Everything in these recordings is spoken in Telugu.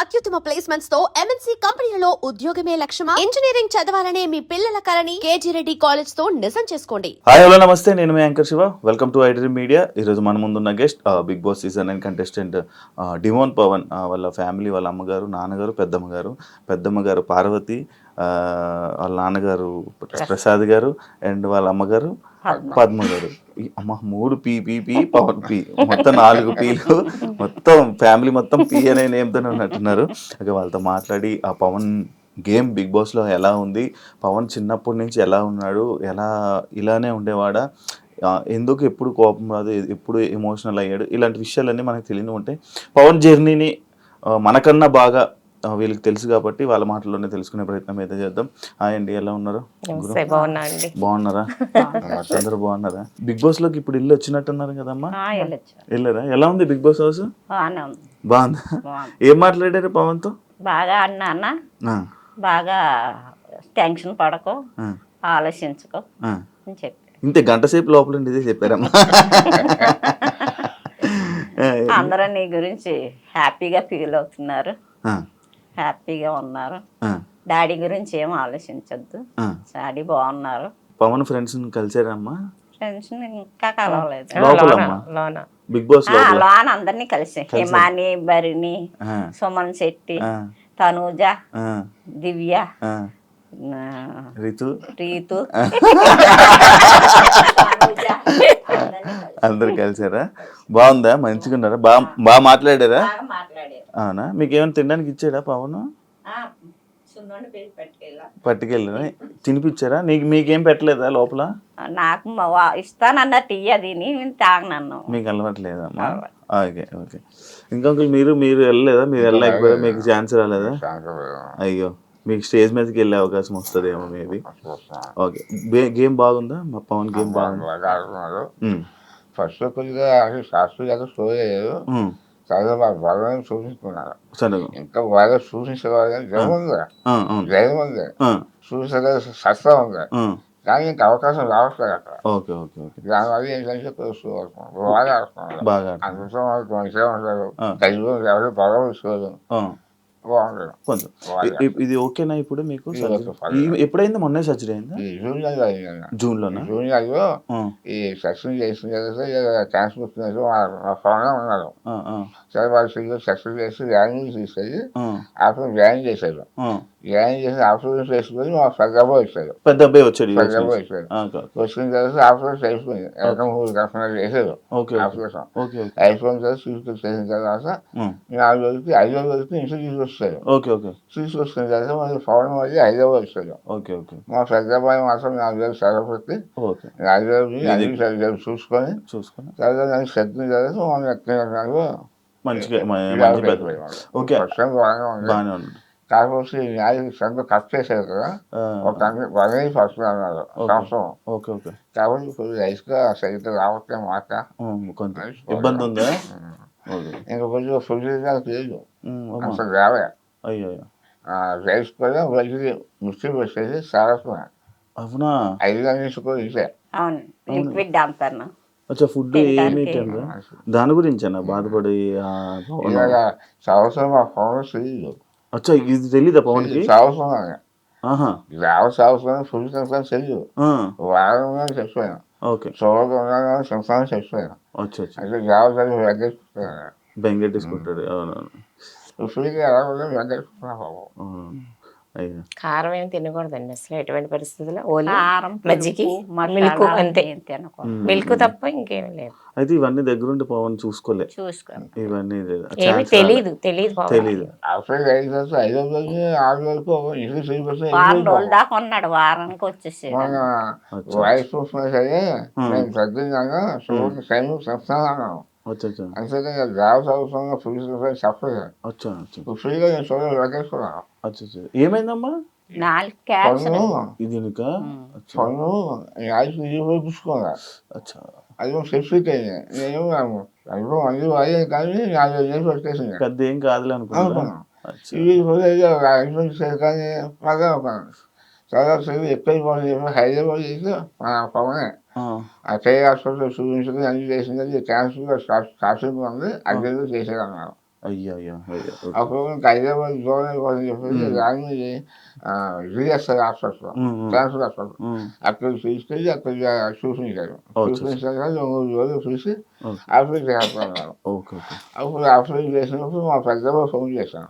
అత్యుత్తమ ప్లేస్మెంట్స్ తో ఎంఎన్సీ కంపెనీలలో ఉద్యోగమే లక్ష్యమా? ఇంజనీరింగ్ చదవాలనే మీ పిల్లల కలని కేజీ రెడ్డి కాలేజ్ తో నిజం చేసుకోండి. హాయ్ హలో నమస్తే, నేను మీ anchor Shiva. Welcome to iDream media. ఈరోజు మన ముందున్న guest Bigg Boss season 9 contestant Demon Pavan. వాళ్ళ ఫ్యామిలీ, వాళ్ళ అమ్మగారు, నాన్నగారు, పెద్దమ్మగారు పార్వతి, వాళ్ళ నాన్నగారు ప్రసాద్ గారు అండ్ వాళ్ళ అమ్మగారు పద్మ గారు. అమ్మ 3 పీ పవన్ పీ, మొత్తం 4 పీలు, మొత్తం ఫ్యామిలీ మొత్తం పీ అనే నేమ్తోనే ఉన్నట్టున్నారు. ఓకే, వాళ్ళతో మాట్లాడి ఆ పవన్ గేమ్ బిగ్ బాస్లో ఎలా ఉంది, పవన్ చిన్నప్పటి నుంచి ఎలా ఉన్నాడు, ఇలానే ఉండేవాడా, ఎందుకు ఎప్పుడు కోపం రాదు, ఎప్పుడు ఎమోషనల్ అయ్యాడు, ఇలాంటి విషయాలన్నీ మనకు తెలియని ఉంటాయి. పవన్ జర్నీని మనకన్నా బాగా వీళ్ళకి తెలుసు కాబట్టి వాళ్ళ మాటల్లోనే తెలుసుకునే ప్రయత్నం అయితే చేద్దాం. హాయ్ అండి, ఎలా ఉన్నారు? బాగున్నారా? అందరూ బాగున్నారా? బిగ్ బాస్ లోకి ఇప్పుడు ఇల్లు వచ్చినట్టున్నారు కదమ్మా, వెళ్ళారా? ఎలా ఉంది బిగ్ బాస్ హౌస్? బాగుందా? ఏం మాట్లాడారు పవన్ తో? బాగా అన్నా బాగా టెన్షన్ పడకు, ఆలోచించుకో అని చెప్పి ఇంతే గంట సేపు లోపల ఇదే చెప్పారమ్మా. అందరూ నీ గురించి హ్యాపీగా ఫీల్ అవుతున్నారు, హ్యాపీగా ఉన్నారు. డాడీ గురించి ఏం ఆలోచించద్దు, డాడీ బాగున్నారు. పవన్ ఫ్రెండ్స్ కలిసారమ్మా? ఫ్రెండ్స్ ఇంకా కలవలేదు. బిగ్ బాస్ లోన అందరినీ కలిసి హిమాని, భరిణి, సుమన్ శెట్టి, తనూజ, దివ్య, రీతు అందరు కలిసారా? బాగుందా? మంచిగా ఉన్నారా? బాగా మాట్లాడారా? అవునా? మీకు ఏమైనా తినడానికి ఇచ్చాడా పవన్? పట్టుకెళ్ళా తినిపించారా? మీకేం పెట్టలేదా లోపల? నాకు ఇస్తానన్నట్టు అది తాగనన్ను. మీకు అలవాట్లేదమ్మా? Okay okay. ఇంకొకరు మీరు వెళ్ళలేదా? మీరు వెళ్ళలేకపోయారా? మీకు ఛాన్స్ రాలేదా? అయ్యో, మీకు స్టేజ్ మీదకి వెళ్ళే అవకాశం వస్తుందేమో మేబీ. ఓకే, గేమ్ బాగుందా మా పవన్? గేమ్ బాగుంది. ఫస్ట్ కొద్దిగా శాస్త్రి గారు స్టోరీ అయ్యారు, చాలా బాగా చూపించుకున్నారు. ఇంకా బాగా చూపించేవారు, కానీ జయం ఉంది చూపించే సత్తా ఉంది, కానీ ఇంకా అవకాశం రావట్లేదు అక్కడ. Okay okay okay. దానివల్ల ఏంటంటే బాగా ఆడుతున్నారు, బాగా అందులో మంచిగా ఉంటారు, కలిసి ఎవరు బాగా తీసుకోరు, బాగుంటారు కొంచెం. ఇది ఓకేనా ఇప్పుడు మీకు? ఎప్పుడైంది? మొన్నే సర్జరీ అయిందా? జూన్లోనా? జూనియర్లో ఈ సక్సెస్ చేసిన క్యాన్సర్ వచ్చినట్టు ఉన్నారు. సరే వాళ్ళు సక్సెస్ చేసి వ్యాయామం తీసుకెళ్ళి ఆఫ్టర్ వ్యాయామం చేశారు. వ్యాయామం చేసి ఆపరేషన్ చేసుకొని మా పెద్ద అబ్బాయి వచ్చాడు. వచ్చిన తర్వాత ఆపరేషన్ అయిపోయింది, 3 గంటలు చేశారు ఆపరేషన్. అయిపోయిన తర్వాత తీసుకొచ్చేసిన తర్వాత 4 రోజులకి 5వ రోజుకి ఇంట్లో తీసుకొస్తారు. తీసుకొచ్చిన తర్వాత మళ్ళీ పవన్ మళ్ళీ హైదరాబాద్ వచ్చాడు. మా పెద్ద అబ్బాయి మాత్రం 4 రోజులు సెలవు పెట్టి 4 రోజులు అన్ని సరిగ్గా చూసుకొని తర్వాత నన్ను సర్దిన తర్వాత మనం ఎక్కడ బాగానే ఉంది. కాకపోతే సంత కట్ చేశారు కదా, ఒక 1 ఫస్ట్ అన్నారు సంవత్సరం. కాబట్టి కొంచెం రైస్గా సరిగ్గా రావట్లే మాట, ఇబ్బంది ఉందా? ఇంకా కొంచెం ఫుడ్ లేదు అసలు రావే. రైస్ కూడా వచ్చి మిక్సీ వచ్చేసి సారస్వా అవునా? 5 గంటలు కూడా ఇచ్చే లిక్విడ్ అంటాను. ఫుడ్ ఏమి దాని గురించేనా బాధపడి? సంవత్సరం మా పవన్ తెలియదు. అచ్చా, ఇది తెలీదా పవన్కి? సంవత్సరం ఫుడ్ సంవత్సరం తెలియదు, వారంగా చచ్చిపోయాను. చూడకుండా సంవత్సరం చచ్చిపోయాను. అంటే జాగ్రత్త వెంకటేశ్వర బెంగెట్టేసుకుంటాడు. అవునవును. ఫ్రీగా ఎలా కూడా వెంకటేశ్వర. కారం ఏమి తినకూడదండి అసలు, ఎటువంటి పరిస్థితుల్లో. ఓన్లీ మజ్జిగ, మిల్క్ అంతే, మిల్క్ తప్ప ఇంకేమీ లేదు. అయితే ఇవన్నీ దగ్గరుండి పవన్ చూసుకోలేదు, ఇవన్నీ తెలీదు. దాకా ఉన్నాడు, వారానికి వచ్చేసి వాయిస్ చూసుకున్నా సరే నేను పెద్దగా సంస్థానం అంతేకాని జాబ్స్ అవసరంగా చెప్పలేదు. ఫ్రీగా నేను చూడలేకున్నాను. ఏమైందమ్మా? పన్ను చూసుకోవాలి, అది సెఫిక్ అయింది. నేను అయ్యింది కానీ 4 years వచ్చేసింది, పెద్ద ఏం కాదులే అనుకున్నాను. కానీ బాగా చాలా ఎక్కువైపోయింది. హైదరాబాద్ చేసి పవనే అక్షయ హాస్పిటల్ చూపించుకుని అన్ని చేసింది, క్యాన్సర్ స్టార్టింగ్ ఉంది, అడ్మిట్ చేసేది అన్నారు. అయ్యో అయ్యో అయ్యో ఓకే. అప్పుడు హైదరాబాద్ దూరం అయిపోతుంది చెప్పేసి దాన్ని జిఎస్ఐ హాస్పిటల్ క్యాన్సర్ హాస్పిటల్ అక్కడ తీసుకెళ్ళి అక్కడ చూపించారు. చూపించాక 2 రోజులు చూసి ఓకే ఆపరేషన్ చేస్తున్నారు. Okay okay. అప్పుడు ఆపరేషన్ చేసినప్పుడు మా పెద్దమ్మ ఫోన్ చేశాను.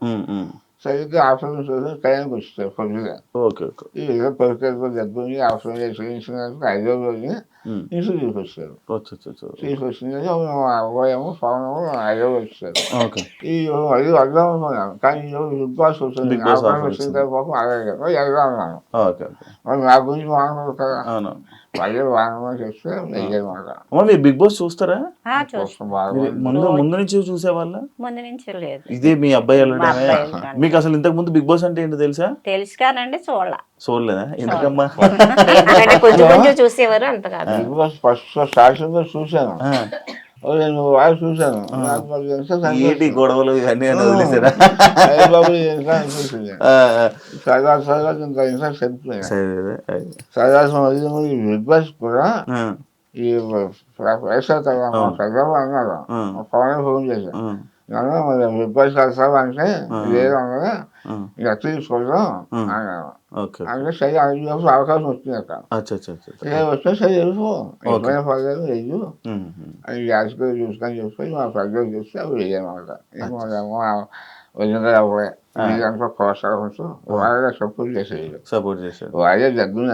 సరిగ్గా ఆపరేషన్ చేసిన టైంకి వచ్చారు పొద్దుగా. Okay okay. ఈ ఏదో పరిస్థితుల్లో దెబ్బని ఆపరేషన్ చేయించినందుకు 5వ రోజుని ఇంటికి తీసుకొచ్చారు. తీసుకొచ్చింది అబ్బాయేమో పవనేమో 5వ వచ్చారు. ఓకే. ఈ అది వద్దాం అనుకున్నాను, కానీ ఈరోజు బిగ్ బాస్ వచ్చింది. బిగ్ బాస్ ఆపరేషన్ వచ్చిన తర్వాత అలాగే వెళ్దాం అన్నాను. Okay okay. మరి నా గురించి వాడకూడదు కదా, అవును. మళ్ళీ వాడమని చెప్తే నెయ్యమాట. అమ్మ మీరు బిగ్ బాస్ చూస్తారా? చూస్తాం. మీరు ముందు నుంచి చూసేవాళ్ళ? ముందు నుంచి లేదు. ఇదే మీ అబ్బాయి వెళ్ళడమే? అబ్బాయి మీకు అసలు ఇంతకు ముందు బిగ్ బాస్ అంటే ఏంటో తెలుసా? తెలుసు కానండి చూడలేదా? ఎందుకమ్మా? ఎందుకంటే కొంచెం కొంచెం చూసేవారు, అంత కాదు. బిగ్ బాస్ ఫస్ట్ స్టార్టింగ్ చూశాను, నేను వాడు చూశాను. నాకు మరి ఏంటి గొడవలు ఇవన్నీ అని వదిలేసారా? బాబు ఇంకా అనిపించింది. సరదా ఇంకా ఇంకా చనిపోయాను. సరదా బిగ్ బాస్ కూడా ఈ వైఎస్ఆర్ పెద్దమ్మ అన్నారు, పవన్ ఫోన్ చేశాను. నన్ను మరి బిగ్ బాస్ వెళ్తావు అంటే లేదు అన్నది, ఇక తీసుకుందాం అన్నాను. అంటే సరే అడిగినప్పుడు అవకాశం వచ్చింది అక్కడ. వస్తే సరే వెళ్ళిపో, ఎప్పుడైనా పర్లేదు వెయ్యు అని రాజకీయ చూసుకొని చూసుకొని మా పెద్దలు చూస్తే అవి వేయమాట. వదిలిగా అవ్వలే మీదంతా ప్రోత్సాహంతో వాళ్ళే సపోర్ట్ చేసేది. వాళ్ళే దగ్గర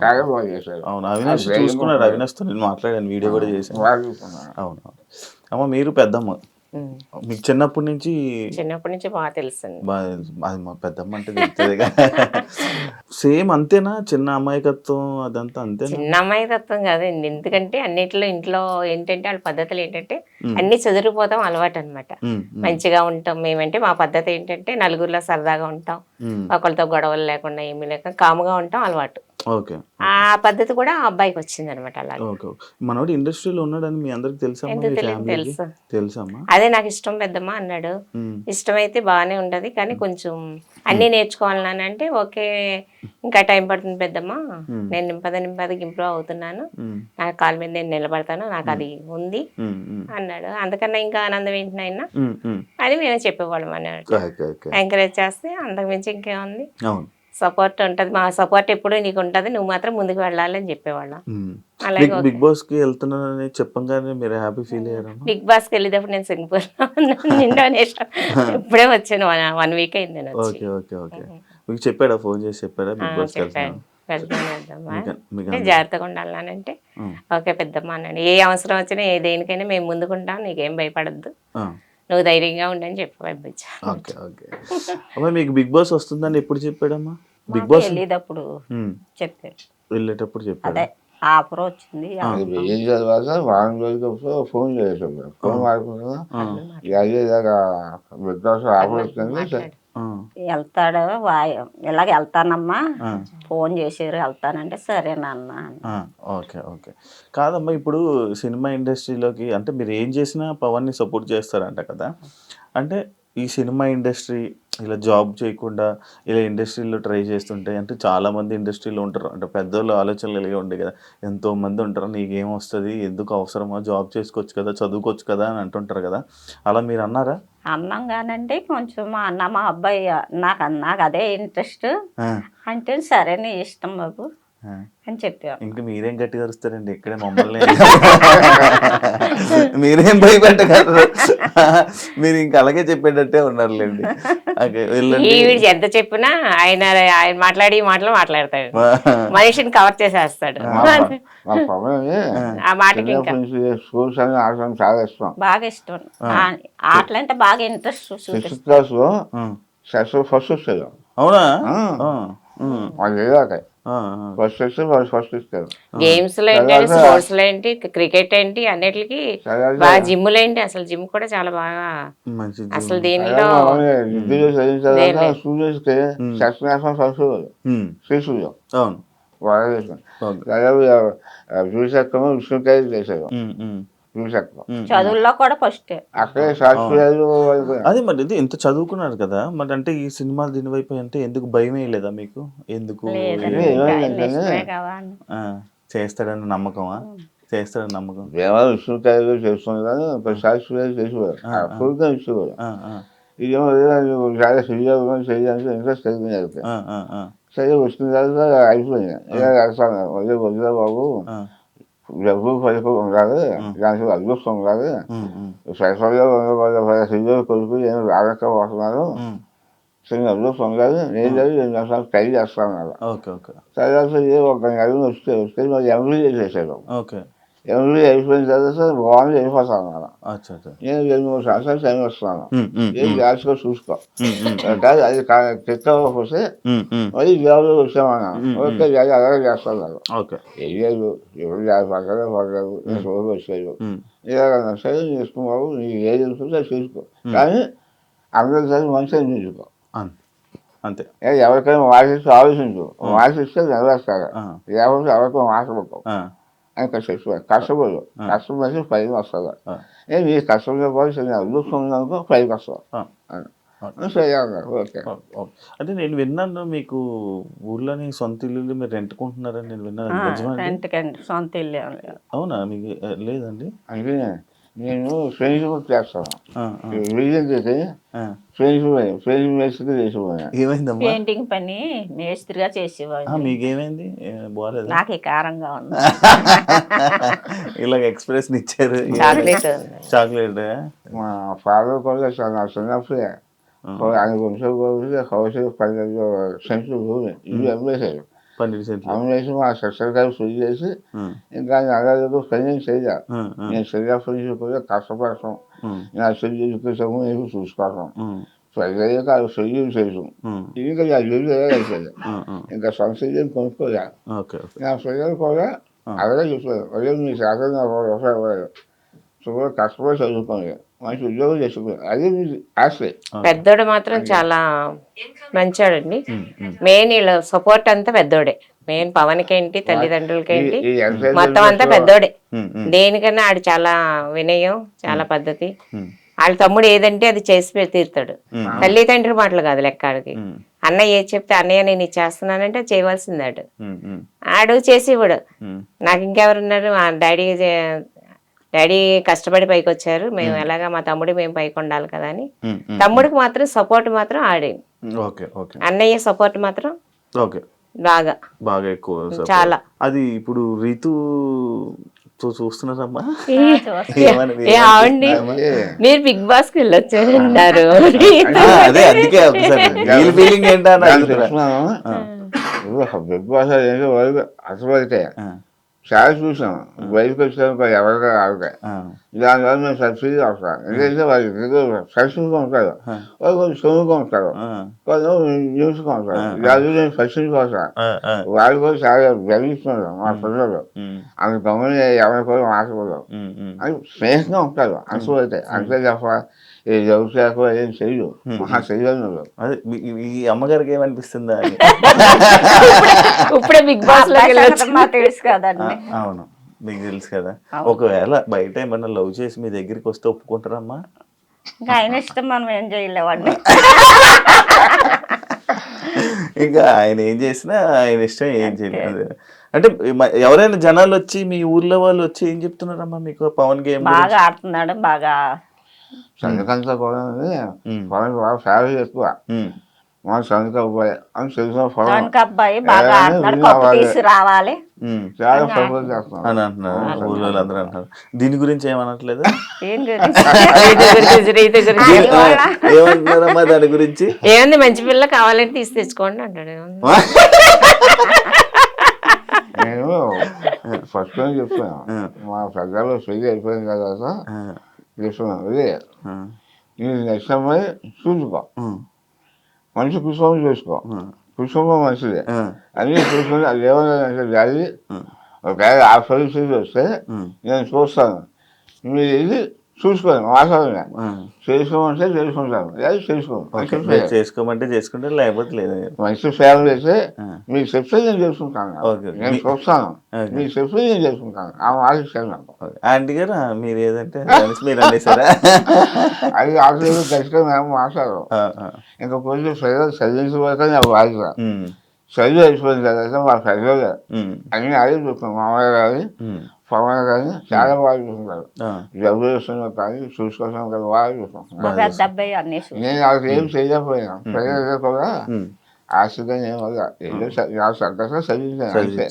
చాలా బాగా చేశారు. అవినాష్ చూసుకున్నాడు, అవినాష్తో నేను మాట్లాడాను, వీడియో కూడా చేశాను. బాగా చూసుకున్నాను. అవును. అమ్మ మీరు పెద్దమ్మ, మీకు చిన్నప్పటి నుంచి బాగా తెలుసండి. అది మా పెద్దమ్మ అంటే తెలుస్తుంది. సేమ్ అంతేనా? చిన్న అమాయకత్వం అదంతా అంతేనా? చిన్న అమాయకత్వం కాదండి, ఎందుకంటే అన్నిట్లో ఇంట్లో ఏంటంటే వాళ్ళ పద్ధతులు ఏంటంటే అన్ని చదువుకుపోతాం అలవాటు అనమాట. మంచిగా ఉంటాం మేమంటే, మా పద్ధతి ఏంటంటే నలుగురిలో సరదాగా ఉంటాం, ఒకరితో గొడవలు లేకుండా ఏమీ లేక కాముగా ఉంటాం అలవాటు. ఓకే. ఆ పద్ధతి కూడా ఆ అబ్బాయికి వచ్చింది అనమాట. అలాగే మనోడు ఇండస్ట్రీలో ఉన్నాడని మీ అందరికి తెలుసు. తెలుసమ్మా? అదే నాకు ఇష్టం పెద్దమ్మ అన్నాడు. ఇష్టమైతే బాగానే ఉంటది, కానీ కొంచెం అన్ని నేర్చుకోవాలని అంటే ఓకే, ఇంకా టైం పడుతుంది పెద్దమ్మ, నేను నింపదికి ఇంప్రూవ్ అవుతున్నాను, నా కాళ్ళ మీద నేను నిలబడతాను, నాకు అది ఉంది అన్నాడు. అందుకన్నా ఇంకా ఆనందం ఏంటి నాయన అని మేము చెప్పేవాళ్ళం అన్నట్టు. ఎంకరేజ్ చేస్తే అంతకు మించి ఇంకేముంది, సపోర్ట్ ఉంటది, మా సపోర్ట్ ఎప్పుడు నీకు ఉంటది, నువ్వు మాత్రం ముందుకు వెళ్ళాలి అని చెప్పేవాళ్ళం. అలాగే బిగ్ బాస్ కి వెళ్తున్నానని చెప్పంగానే మీరు హ్యాపీ ఫీల్ అయ్యారు? బిగ్ బాస్ కి వెళ్ళేటప్పుడు నేను సింగపూర్ ఇప్పుడే వచ్చాను, 1 వీక్ అయింది. Okay okay okay. మీకు చెప్పాడా, ఫోన్ చేసి చెప్పాడా బిగ్ బాస్ కి వెళ్తున్నాను? జాగ్రత్తగా ఉండాలంటే ఓకే పెద్దమ్మ అన్నాడు. ఏ అవసరం వచ్చినా ఏ దేనికైనా మేము ముందుకుంటాం, నీకేం భయపడద్దు, నువ్వు ధైర్యంగా ఉండని చెప్పి పంపించా. Okay okay. అమ్మా మీకు బిగ్ బాస్ వస్తుందని ఎప్పుడు చెప్పాడమ్మా? బిగ్ బాస్ వెళ్ళేటప్పుడు చెప్పాడు, వెళ్ళేటప్పుడు చెప్పాడు. ఆఫర్ వచ్చింది ఏం చదివాక వారం రోజులప్పుడు ఫోన్ చేసాడు. ఫోన్ మాట్లాడుకున్నా బిగ్ బాస్ ఆఫర్ వచ్చింది, వెళ్తాడు, ఇలాగ వెళ్తానమ్మా, ఫోన్ చేసారు వెళ్తానంటే సరేనన్నా. Okay okay. కాదమ్మా, ఇప్పుడు సినిమా ఇండస్ట్రీలోకి అంటే మీరు ఏం చేసినా పవన్ని సపోర్ట్ చేస్తారంట కదా, అంటే ఈ సినిమా ఇండస్ట్రీ ఇలా జాబ్ చేయకుండా ఇలా ఇండస్ట్రీలో ట్రై చేస్తుంటే, అంటే చాలామంది ఇండస్ట్రీలో ఉంటారు, అంటే పెద్దోళ్ళు ఆలోచనలు కలిగి ఉండే కదా, ఎంతోమంది ఉంటారు, నీకేం వస్తుంది, ఎందుకు అవసరమా, జాబ్ చేసుకోవచ్చు కదా, చదువుకోవచ్చు కదా అని అంటుంటారు కదా, అలా మీరు అన్నారా? అన్నాం కానండి, కొంచెం అన్న మా అబ్బాయి నాకు అదే ఇంట్రెస్ట్ అంటే సరే నీ ఇష్టం బాబు అని చెప్పారు. ఇంకా మీరేం గట్టిగా అరుస్తారండి, ఇక్కడే మమ్మల్ని మీరేం భయపెట్టగలరు, మీరు ఇంకా అలాగే చెప్పేటట్టే ఉన్నారులేండి. ఎంత చెప్పినా ఆయన మాట్లాడి మాటలు మాట్లాడతాడు, మనిషిని కవర్ చేసేస్తాడు. ఆ మాటకి స్కూల్స్ అని ఆడటం చాలా ఇష్టం, బాగా ఇష్టం, ఆటలంటే బాగా ఇంట్రెస్ట్. 6th క్లాస్ లో ఫస్ట్ వచ్చాడు. అవునా? ఫస్ట్ ఇస్తారు. గేమ్స్ లో ఏంటి, స్పోర్ట్స్ లో ఏంటి, క్రికెట్ ఏంటి, అన్నిటికి బాగా, జిమ్ లో ఏంటి, అసలు జిమ్ కూడా చాలా బాగా, అసలు దీనిలో చదువుల్లో కూడా ఫస్ట్. అదే మరి ఇంత చదువుకున్నారు కదా, మరి అంటే ఈ సినిమా దీని వైపు అంటే ఎందుకు భయమే లేదా మీకు? ఎందుకు చేస్తాడన్న నమ్మకమా? చేస్తాడని నమ్మకం. దేవాలయం విష్ణుకాయలు చేసుకుని కానీ ప్రతిసారి చేసేవారు పూర్తిగా ఇచ్చేవారు. ఇదేమో చాలా శ్రీజాబు చేయడానికి ఇంట్రెస్ట్ కలిగినారు. సరే వచ్చిన తర్వాత అయిపోయింది. ఇలా రాస్తాను వద్దురా బాబు, డబ్బు పైపు ఉండాలి, దానికి అదృష్టం ఉండాలి, సైఫర్గా శ్రీజాబు కొడుకు ఏమో రాలేకపోతున్నారు, చిన్న అదృష్టం ఉండాలి, నేను 2 నిమిషాలు ట్రై చేస్తాను. తర్వాత ఒక నెల వస్తే మరి ఎంబీఏ చేశాడు. ఎంబీఏ అయిపోయిన తర్వాత బాగుంది వెళ్ళిపోతాను అన్నమాట. నేను 2-3 సంవత్సరాలు టైం వస్తున్నాను, ఏం జాగ్రత్తగా చూసుకో, అది చెక్ అవ్వకపోతే మళ్ళీ జాబ్లో వచ్చామన్నాను. ఓకే జాగ్రత్త అలాగే చేస్తాను. వెయ్యారు ఎవరు పక్కనే పడలేదు, నేను రోజు వచ్చాడు. ఇలాగన్నా సరే చేసుకున్నావు, నీకు ఏది ఉంటుందో చూసుకో, కానీ అందరిసారి మంచిగా చూసుకో అంతే. ఎవరికైనా వాసిస్తూ ఆలోచించు, వాసిస్తే నెరవేరుస్తారు, లేకపోతే ఎవరికైనా వాసపడతావు అని కష్టపడు. కష్టపడి పైకి వస్తుంది. నీ కష్టంతో పాటు చిన్న అదృష్టం ఉందనుకో పైకి వస్తావు. సరే అన్నారు. ఓకే. అంటే నేను విన్నాను మీకు ఊర్లోని సొంత ఇల్లు మీరు రెంట్కుంటున్నారని నేను విన్నాను. రెంట్కండి, సొంత ఇల్లు. అవునా? మీకు లేదండి? అంటే నేను ఫ్రెండ్షిప్ చేస్తాను. రీజన్ చేసి ఫ్రెండ్షిప్ చేసిపోయాను. ఏమైందమ్మా? పెయింటింగ్ పని మేస్త్రిగా చేసేవాడు. మీకేమైంది? బాగాలేదు. నాకు కారంగా ఉంది. ఇలాగ ఎక్స్ప్రెషన్ ఇచ్చారు. చాక్లెట్. మా ఫాదర్ కూడా చిన్నప్పుడే ఆయన కొంచెం హౌస్ 12 సెంట్లు భూమి ఇల్లు అమ్మేశారు. 12 సెంట్లు అమ్మేసి మా సిస్టర్ గారు ఫ్రీ చేసి ఇంకా అలాగే పని చేయాలి. నేను చిన్నప్పటి నుంచి కూడా కష్టపడతాం, నా చెల్లి ఎడ్యుకేషన్ నేను చూసుకోవటం, ప్రజలకి అది చెల్లి చేసాం. ఇంకా నా ఇల్లు అయిపోయింది, ఇంకా సొంత ఇల్లు కొనుక్కోలే. నా ప్రజలు కూడా అలాగే చెప్పారు, అదే మీ శాతం కష్టపడి చదువుకోండి, మంచి ఉద్యోగం చేసుకున్నారు, అది మీ ఆస్తి. పెద్దోడు మాత్రం చాలా మంచోడండి. మెయిన్ వీళ్ళ సపోర్ట్ అంతా పెద్దోడే. మెయిన్ పవన్కి ఏంటి, తల్లిదండ్రులకి ఏంటి, మొత్తం అంతా పెద్దోడే. దేనికన్నా ఆడు చాలా వినయం, చాలా పద్ధతి. వాళ్ళ తమ్ముడు ఏదంటే అది చేసి తీరుతాడు. తల్లిదండ్రుల మాటలు కాదు లెక్క ఆడికి. అన్నయ్య ఏది చెప్తే అన్నయ్య నేను ఇది చేస్తున్నానంటే చేయవలసింది ఆడు. ఆడు చేసి ఇవ్వడు. నాకు ఇంకెవరున్నారు, మా డాడీ కష్టపడి పైకి వచ్చారు, మేము ఎలాగా మా తమ్ముడు మేము పైకి ఉండాలి కదా అని. తమ్ముడికి మాత్రం సపోర్ట్ మాత్రం ఆడే. అన్నయ్య సపోర్ట్ మాత్రం బాగా ఎక్కువ, చాలా. అది ఇప్పుడు రీతు చూస్తున్నారమ్మా? ఏమండి మీరు బిగ్ బాస్ కి వెళ్ళొచ్చారన్నారు. అదే అందుకే ఫీలింగ్ బిగ్ బాస్ అసలు చాలా చూసాం. బయటకు వచ్చాక ఎవరిగా ఆవిడ దానివల్ల మేము సబ్సిడీ అవసరం. ఎందుకంటే వాళ్ళు సబ్సిడీగా ఉంటారు, వాళ్ళు కొంచెం సొమ్ముగా ఉంటారు, కొంచెం న్యూస్గా ఉంటారు. దాని నేను సబ్సిడీ అవసరం. వాళ్ళు కూడా చాలా గర్విస్తున్నారు మా పిల్లలు. అంత గమని ఎవరి కూడా మాట్లాడరు అని స్నేహంగా ఉంటారు. అనుకోవైతే అంతే తప్ప ఈ వ్యవసాయ ఏం చెయ్యు, మహా చెయ్యను. అదే ఈ అమ్మగారికి ఏమనిపిస్తుందా? ఇప్పుడే బిగ్ బాస్ తెలుసు కదండి. అవును, మీకు తెలుసు కదా. ఒకవేళ బయట ఏమన్నా లవ్ చేసి మీ దగ్గరికి వస్తే ఒప్పుకుంటారమ్మా? ఇంకా ఆయన ఇష్టం, మనం ఏం చేయలేవండి. ఇంకా ఆయన ఏం చేసినా ఆయన ఇష్టం, ఏం చేయలేదు. అంటే ఎవరైనా జనాలు వచ్చి మీ ఊర్లో వాళ్ళు వచ్చి ఏం చెప్తున్నారమ్మా మీకు? పవన్ గేమ్ బాగా ఆడుతున్నాడు, బాగా చంద్రకాంత కూడా పవన్ బాగా ఫ్యామిలీ ఎక్కువ. మా చంద్రక అబ్బాయి అని తెలిసిన అబ్బాయి బాగా ఆడుతున్నాడు, కప్పు తీసి రావాలి చాలా సపోర్ట్ చేస్తున్నాం అని అంటున్నారు ఊళ్ళో అందరూ అంటున్నారు. దీని గురించి ఏమనట్లేదు? ఏమంటున్నారమ్మా దాని గురించి? ఏముంది, మంచి పిల్ల కావాలంటే తీసి తెచ్చుకోండి అంటాడు. నేను ఫస్ట్ టైం చెప్పాను, మా పెద్దలు పెళ్లి అయిపోయిన తర్వాత చెప్తున్నాను, అదే నేను నెక్స్ట్ అమ్మాయి చూసుకో, మంచి కుటుంబం చూసుకో, కుటుంబం మంచిదే అన్నీ చూసుకొని అది ఏమన్నా జాలి ఒకవేళ ఆ పరిస్థితి వస్తే నేను చూస్తాను, మీరు ఇది చూసుకోండి, మాట్లాడమే చేసుకోమంటే చేసుకుంటాను, అది చేసుకోమంటే చేసుకుంటే లేకపోతే లేదు. మంచి ఫ్యామిలీ అయితే మీకు చెప్తే నేను చేసుకుంటాను, నేను చూస్తాను, మీకు చెప్తే నేను చేసుకుంటాను, ఆ ఆలోచించాను నాకు. ఆంటీ గారు మీరు ఏదంటే మీరు అనేసారా? అది ఆలోచన ఖచ్చితంగా మేము మాట్లాడరు. ఇంకా కొంచెం ప్రజలు చదివించబోతే నాకు బాధ్యత. చదువు అయిపోయిన తర్వాత మా ప్రజలు అన్ని అదే చూస్తాం, మామయ్య గారి పవన్ కానీ చాలా బాగా చూసుకుంటారు. డబ్బులు ఇస్తున్నారు కానీ చూసుకోవడం కదా బాగా చూసుకుంటున్నారు. మా పెద్ద అబ్బాయి అన్నీ నేను వాళ్ళకి ఏం చేయలేకపోయినా ప్రజలు కూడా ఆశగా ఏం వల్ల ఏదో నాకు సంతోషంగా చదివించాను అంతే.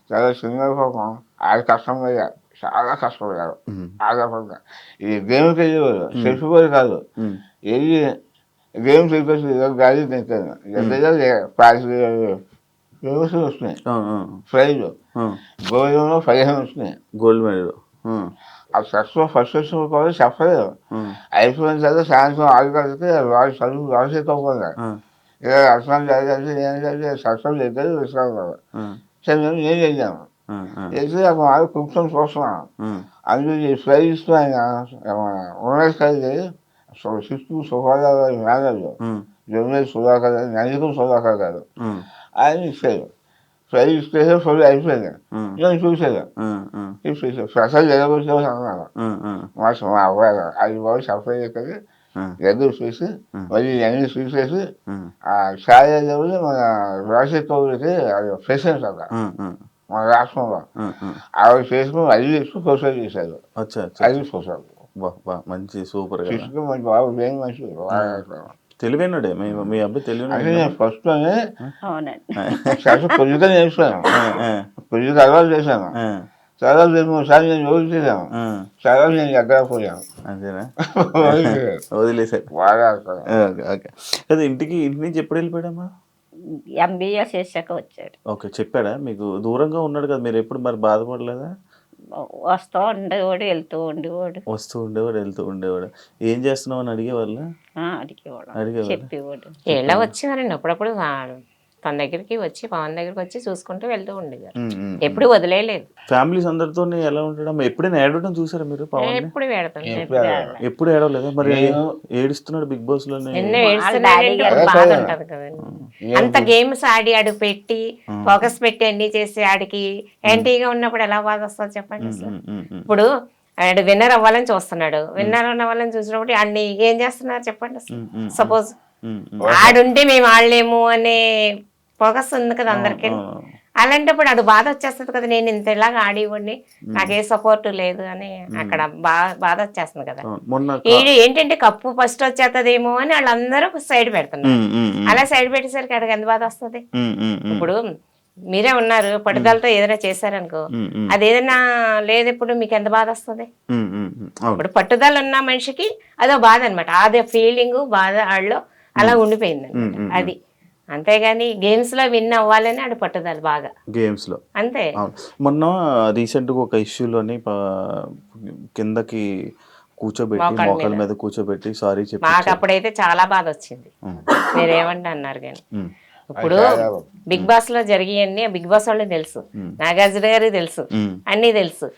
చాలా చిన్న పాపం ఆడ కష్టమయ్యా, చాలా కష్టపడ్డారు. ఆధారపడ్డా ఇది గేమ్కి వెళ్ళేవారు, చెప్పుకోరు కాదు. వెళ్ళి గేమ్ చెప్పేసి గాలి తింటాను ఎంత ప్రైజ్ ఫేమస్ వస్తున్నాయి. ప్రైజ్ గోల్డ్లో 15 వస్తున్నాయి. Gold medal. ఆ ఫస్ట్ వచ్చిన కూడా చెప్పలేదు. అయిపోయిన తర్వాత సాయంత్రం 6 గంటలకి వాళ్ళు చదువు రాసేసుకోకుండా ఇలా అర్థం జరిగింది. ఏం జరిగింది సక్సెస్ చేస్తే విశ్రాంతి సరే మేము ఏం చేద్దాము చేసి అక్కడ వాళ్ళు కూర్చొని చూస్తున్నాను. అందులో ఈ ప్రైజ్ ఇస్తూ ఆయన ఉన్నది కలిగి సిక్స్తు సుఖాలు మేనేజర్ జొన్నది సుధాకర్ గారు, నందికం సుధాకర్ గారు ఆయన ఇచ్చారు. ప్రైజ్ ఇస్తే ఫుల్ అయిపోయింది. నేను చూసాను చూసాను స్పెషల్ జరగవచ్చు అన్నాను. మా అబ్బాయి అది బాబు సప్లై చేస్తుంది ఎదురు చూసి మళ్ళీ అన్ని చూసేసి ఆ ఛాయలు మన రాజశేఖర్కి అది ప్రెసిడెంట్ అక్కడ మన రాష్ట్రంలో ఆవిడ చేసుకుని అది చేసుకుని ప్రొసైడ్ చేశారు. అది ప్రొసైడ్ మంచి సూపర్ తీసుకుని మంచి బాబు ఏం మంచి తెలివైనడే మీ అబ్బాయి తెలివైన. నేను ఫస్ట్లోనే అవునండి పొద్దుగా నేర్చుకున్నాను, పొద్దుగా అలవాటు చేశాను. చాలా 2-3 సార్లు నేను రోజు చేశాను, చాలా నేను ఎక్కడ పోయాను. అంతేనా? వదిలేసారు. బాగా కదా. ఇంటి నుంచి ఎప్పుడు వెళ్ళిపోయాడమ్మా? MBA చేశాక వచ్చాడు. ఓకే, చెప్పాడా మీకు? దూరంగా ఉన్నాడు కదా, మీరు ఎప్పుడు మరి బాధపడలేదా? వస్తూ ఉండేవాడు, వెళ్తూ ఉండేవాడు. వస్తూ ఉండేవాడు, వెళ్తూ ఉండేవాడు. ఏం చేస్తున్నావు అని అడిగేవాళ్ళ? అడిగేవాడు, చెప్పేవాడు. ఇలా వచ్చేవారండి అప్పుడప్పుడు. తన దగ్గరికి వచ్చి పవన్ దగ్గరికి వచ్చి చూసుకుంటూ వెళ్తూ ఉండేవారు. ఎప్పుడు వదిలేయలేదు. ఫ్యామిలీస్ అందరితో ఎలా ఉంటాడమ్మా? ఎప్పుడైనా ఏడవడం చూసారా మీరు? పవన్ ఎప్పుడు పెడతాను, ఎప్పుడు ఏడవలేదా? మరి ఏడుస్తున్నాడు బిగ్ బాస్ లోనే. ఎన్నో ఏడుస్తున్నాడు, బాధ ఉంటది కదండి. అంత గేమ్స్ ఆడి ఆడు పెట్టి ఫోకస్ పెట్టి అన్ని చేసి ఆడికి యాంటీగా ఉన్నప్పుడు ఎలా బాధ వస్తుంది చెప్పండి అసలు. ఇప్పుడు ఆడు విన్నర్ అవ్వాలని చూస్తున్నాడు, విన్నర్ అవ్వాలని చూసినప్పుడు అన్ని ఏం చేస్తున్నారు చెప్పండి అసలు. సపోజ్ ఆడుంటే మేము ఆడలేము అనే ఫోకస్ ఉంది కదా అందరికి. అలాంటప్పుడు అది బాధ వచ్చేస్తుంది కదా, నేను ఇంత ఇలాగా ఆడివ్వండి నాకే సపోర్ట్ లేదు అని అక్కడ బాధ వచ్చేస్తుంది కదా. ఏంటంటే కప్పు ఫస్ట్ వచ్చేస్తుందేమో అని వాళ్ళందరూ సైడ్ పెడుతున్నారు. అలా సైడ్ పెట్టేసరికి అక్కడికి ఎంత బాధ వస్తుంది. ఇప్పుడు మీరే ఉన్నారు, పట్టుదలతో ఏదైనా చేశారనుకో, అది ఏదైనా లేదు ఇప్పుడు మీకు ఎంత బాధ వస్తుంది. ఇప్పుడు పట్టుదల ఉన్న మనిషికి అదో బాధ అనమాట, అదే ఫీలింగ్ బాధ ఆడలో అలా ఉండిపోయింది అది. అంతేగాని గేమ్స్ లో విన్ అవ్వాలని ఆడు పట్టుదల బాగా గేమ్స్ లో అంతే. మొన్న రీసెంట్ గా ఒక ఇష్యూలోని కిందకి కూర్చోబెట్టి మోకాళ్ళ మీద కూర్చోబెట్టి సారీ చెప్పి మాకు అప్పుడైతే చాలా బాధ వచ్చింది. మీరేమంటే అన్నారు కానీ ఇప్పుడు బిగ్ బాస్ లో జరిగాయన్నీ బిగ్ బాస్ వాళ్ళకి తెలుసు, నాగార్జున గారికి తెలుసు, అన్ని తెలుసు.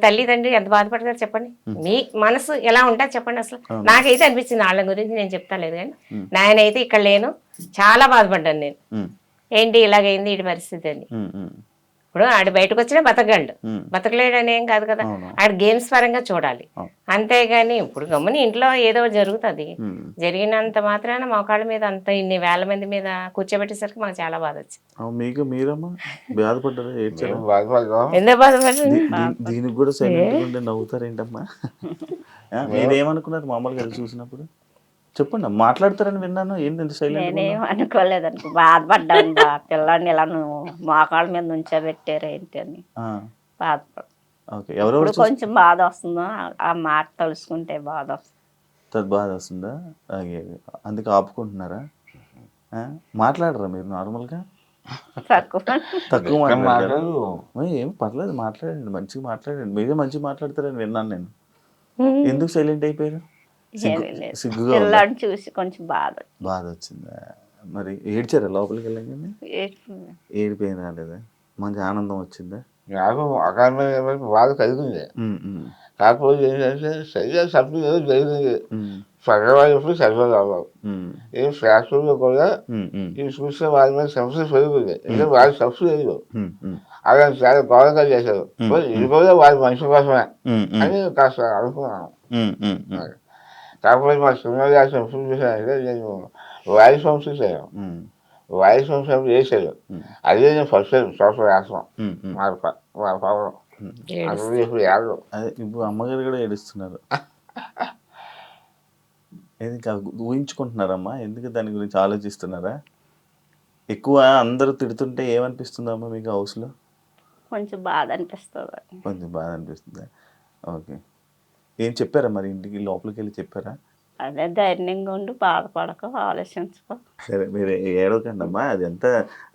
తల్లిదండ్రి ఎంత బాధపడతారు చెప్పండి, మీ మనసు ఎలా ఉంటుంది చెప్పండి అసలు. నాకైతే అనిపించింది, వాళ్ళ గురించి నేను చెప్తా లేదు కానీ నాయనైతే ఇక్కడ లేను, చాలా బాధపడ్డాను నేను. ఏంటి ఇలాగైంది ఈ పరిస్థితి అని. ఇప్పుడు ఆడు బయటకు వచ్చినా బతకగలడు, బతకలేడు అని ఏం కాదు కదా. ఆడు గేమ్స్ పరంగా చూడాలి అంతేగాని ఇప్పుడు గమ్ముని ఇంట్లో ఏదో జరుగుతుంది, జరిగినంత మాత్రాన మోకాళ్ళ మీద అంత ఇన్ని వేల మంది మీద కూర్చోబెట్టేసరికి మాకు చాలా బాధ వచ్చింది. మీకు మీరమ్మా బాధపడ్డారా? ఎందుకు బాధపడ్డారు? దీనికి కూడా సైలెంట్ ఉంటే నవ్వుతారేంటమ్మా? మీరేమనుకున్నారు మామూలుగా చూసినప్పుడు? చెప్పండి, మాట్లాడతారని విన్నాను. ఏంటి సైలెంట్? నేనేం అనుకోలేదు అనుకో, బాధపడ్డాను. పిల్లాడిని ఇలా నువ్వు మోకాళ్ళ మీద నుంచోబెట్టారు ఏంటి అని బాధపడు. కొంచెం బాధ వస్తుందో ఆ మాట తలుసుకుంటే బాధ వస్తుంది. బాధ వస్తుందా? అందుకే ఆపుకుంటున్నారా? మాట్లాడరా మీరు నార్మల్గా? తక్కువ మాట్లాడారు. ఏం పర్లేదు, మాట్లాడండి, మంచిగా మాట్లాడండి. మీరే మంచిగా మాట్లాడతారని విన్నాను నేను. ఎందుకు సైలెంట్ అయిపోయారు? సిగ్గుగా చూసి కొంచెం బాధ వచ్చిందా? మరి ఏడ్చారా లోపలికి వెళ్ళగానే? ఏడిపోయిన రాలేదా? మంచి ఆనందం వచ్చిందా? నాకు అకారణమైన బాధ కలిగింది. కాకపోతే ఏంటంటే సరిగ్గా సబ్జెక్ట్ ఏదో జరిగింది, చదవాలి చదవాలి అవ్వాలి. ఈ ఫ్యాక్టరీలో కూడా ఈ చూస్తే వాళ్ళ మీద సమస్య పెరుగుతుంది, ఎందుకంటే వాళ్ళ సబ్సిడీ లేదు. అలా చాలా గౌరవంగా చేశారు. ఇది కూడా వాళ్ళ మనిషి కోసమే అని కాస్త అనుకున్నాను. కాకపోతే మా సినిమా చేసిన ఎప్పుడు చూసానంటే నేను వాయిస్ హోమ్స్ చూసాను. వాయిస్ హోమ్స్ ఎప్పుడు చేశాడు, అదే నేను ఫస్ట్ టైం సోషల్ వేస్తాం మా పవన్. అసలు ఇప్పుడు ఏడు అదే ఇప్పుడు అమ్మగారు కూడా ఏడుస్తున్నారు. ఎందుకు ఊహించుకుంటున్నారమ్మా? ఎందుకు దాని గురించి ఆలోచిస్తున్నారా? ఎక్కువ అందరూ తిడుతుంటే ఏమనిపిస్తుందమ్మా మీకు హౌస్లో? కొంచెం బాధ అనిపిస్తుంది. కొంచెం బాధ అనిపిస్తుందా? ఓకే. ఏం చెప్పారా మరి ఇంటికి లోపలికి వెళ్ళి చెప్పారా? అదే ధైర్యంగా ఉండి బాధపడక ఆలోచించుకో. సరే మీరు ఏడవకండి అమ్మా, అది అంతా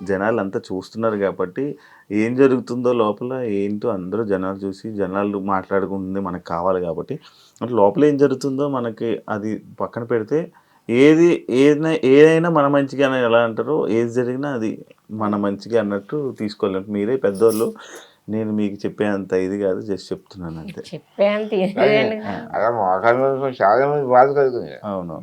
జనాలు అంతా చూస్తున్నారు కాబట్టి ఏం జరుగుతుందో లోపల ఏంటో అందరూ జనాలు చూసి జనాలు మాట్లాడుకుంటుంది మనకు కావాలి కాబట్టి అంటే లోపల ఏం జరుగుతుందో మనకి అది పక్కన పెడితే ఏదైనా మన మంచిగా అని ఎలా అంటారో ఏది జరిగినా అది మన మంచిగా అన్నట్టు తీసుకోలేము. మీరే పెద్దోళ్ళు, నేను మీకు చెప్పేంత ఇది కాదు, జస్ట్ చెప్తున్నాను అంతే. చెప్పేంత అలా మోకాళ్ళ చాలా మంది బాధ కలుగుతుంది. అవును.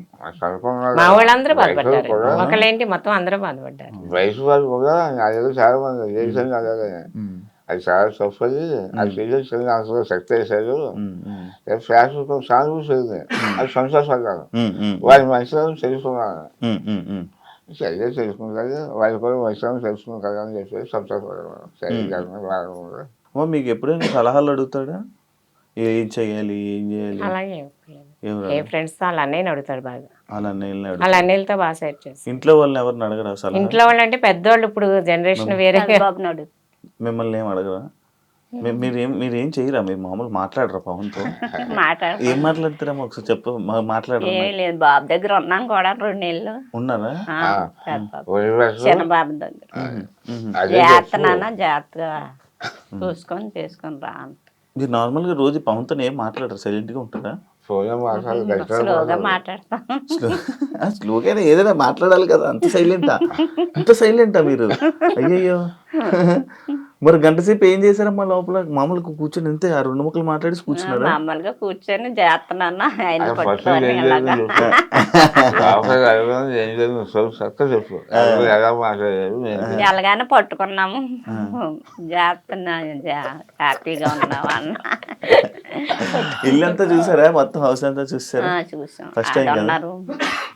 మా వాళ్ళందరూ బాధపడ్డారు. ఒకళ్ళేంటి మొత్తం అందరూ బాధపడ్డారు. వయసు వాళ్ళు కూడా అదేదో చాలా మంది చేశాను అలాగే అది చాలా తప్పది. అది చేసేసి అసలు శక్తి వేసాడు ఫ్యాషన్ సానుభూతి అది సంతోషపడ్డాను. వారి మనుషులను తెలుసుకున్నాను. సరిగ్గా తెలుసుకుంటారు, వాళ్ళు కూడా మనుషులను తెలుసుకుంటారు అని చెప్పేసి సంతోషపడ్డాను. సరిగ్గా మీకు ఎప్పుడైనా సలహాలు అడుగుతాడా? ఏం చెయ్యాలి, ఏం చేయాలి? అలాగే ఏ ఫ్రెండ్స్ తో వాళ్ళ అన్నయ్యని అడుగుతాడు బాగా. వాళ్ళ అన్నయ్యని వాళ్ళ అన్నయ్యలతో బాగా సెట్ చేసి. ఇంట్లో వాళ్ళని ఎవరిని అడగరా సలహా? ఇంట్లో వాళ్ళు అంటే పెద్దవాళ్ళు, ఇప్పుడు జనరేషన్ వేరే. బాబుని అడుగు. మిమ్మల్ని ఏం అడగరా? మీరేం చేయరా? మీరు మామూలు మాట్లాడరా పవన్తో? ఏం మాట్లాడతారమ్మా ఒకసారి చెప్పు, మాట్లాడరా? ఏమీ లేదు, బాబు దగ్గర ఉన్నాం కూడా 2 నెలలు ఉన్నారా? చిన్న బాబు దగ్గర. జాగ్రత్త నాన్న, జాగ్రత్తగా చూసుకొని చేసుకొని రా అంట. మీరు నార్మల్గా రోజు పవన్తో ఏం మాట్లాడరు, సైలెంట్గా ఉంటారా? స్లోగా మాట్లాడతాం. స్లోగానే ఏదైనా మాట్లాడాలి కదా, అంత సైలెంటా మీరు? అయ్యయ్యో. మరి గంట సేపు ఏం చేశారమ్మా లోపల? మామూలుగా కూర్చొని అంతే ఆ 2 ముక్కలు మాట్లాడి కూర్చున్నారా? మామూలుగా కూర్చొని చేస్తున్నాను ఆయన పట్టుకొని అలాగా. ఎలాగానే పట్టుకున్నాము, హ్యాపీగా ఉన్నాము అన్న. ఇల్లంతా చూసారా? మొత్తం హౌస్ అంతా చూసారా? చూసాం. ఫస్ట్ టైం కదా?